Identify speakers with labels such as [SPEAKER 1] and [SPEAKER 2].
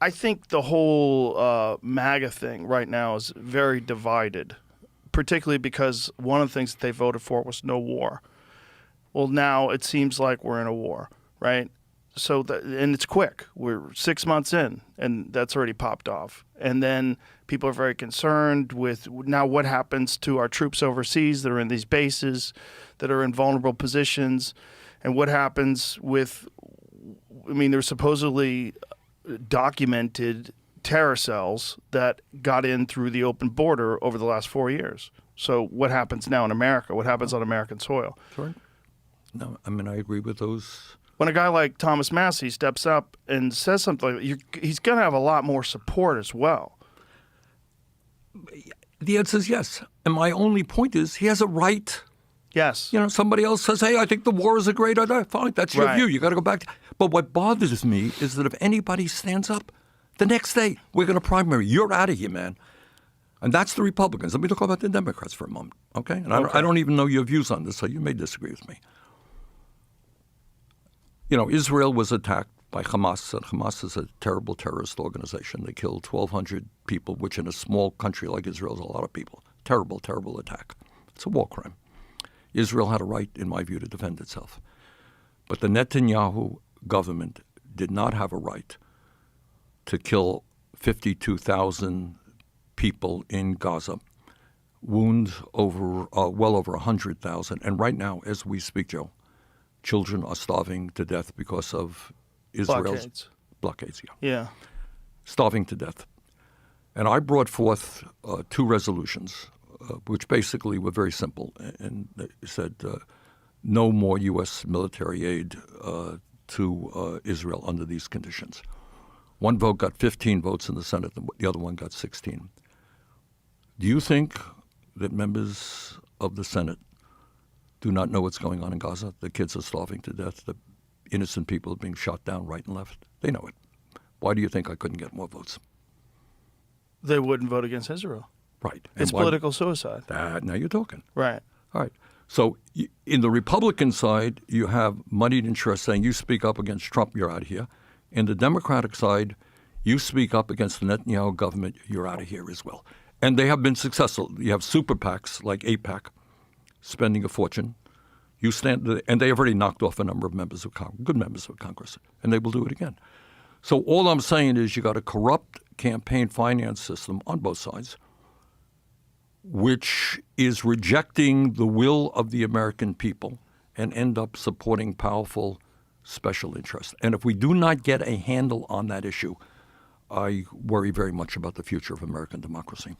[SPEAKER 1] I think the whole MAGA thing right now is very divided, particularly because one of the things that they voted for was no war. Well, now it seems like we're in a war, right? So, and it's quick. We're 6 months in, and that's already popped off. And then people are very concerned with now what happens to our troops overseas that are in these bases, that are in vulnerable positions, and what happens with, I mean, there's supposedly documented terror cells that got in through the open border over the last 4 years. So what happens now in America? What happens on American soil?
[SPEAKER 2] Sure. No, I mean, I agree with those.
[SPEAKER 1] When a guy like Thomas Massey steps up and says something like that, he's going to have a lot more support as well.
[SPEAKER 2] The answer is yes. And my only point is he has a right.
[SPEAKER 1] Yes.
[SPEAKER 2] You know, somebody else says, hey, I think the war is a great idea. Fine, that's your view. You got to go back. But what bothers me is that if anybody stands up, the next day, we're going to primary. You're out of here, man. And that's the Republicans. Let me talk about the Democrats for a moment, okay? And I don't even know your views on this, so you may disagree with me. You know, Israel was attacked by Hamas, and Hamas is a terrible terrorist organization. They killed 1,200 people, which in a small country like Israel is a lot of people. Terrible, terrible attack. It's a war crime. Israel had a right, in my view, to defend itself. But the Netanyahu government did not have a right to kill 52,000 people in Gaza, wound well over 100,000. And right now, as we speak, Joe, children are starving to death because of Israel's blockades.
[SPEAKER 1] Yeah.
[SPEAKER 2] Starving to death. And I brought forth 2 resolutions, which basically were very simple, and they said no more U.S. military aid to Israel under these conditions. One vote got 15 votes in the Senate, the other one got 16. Do you think that members of the Senate do not know what's going on in Gaza? The kids are starving to death. The innocent people are being shot down right and left. They know it. Why do you think I couldn't get more votes?
[SPEAKER 1] They wouldn't vote against Israel.
[SPEAKER 2] Right.
[SPEAKER 1] It's political suicide.
[SPEAKER 2] Now you're talking.
[SPEAKER 1] Right.
[SPEAKER 2] All right. So in the Republican side, you have moneyed interests saying you speak up against Trump, you're out of here. In the Democratic side, you speak up against the Netanyahu government, you're out of here as well. And they have been successful. You have super PACs like AIPAC spending a fortune. You stand, and they have already knocked off a number of members of Congress, good members of Congress, and they will do it again. So all I'm saying is you got a corrupt campaign finance system on both sides, which is rejecting the will of the American people and end up supporting powerful special interests. And if we do not get a handle on that issue, I worry very much about the future of American democracy.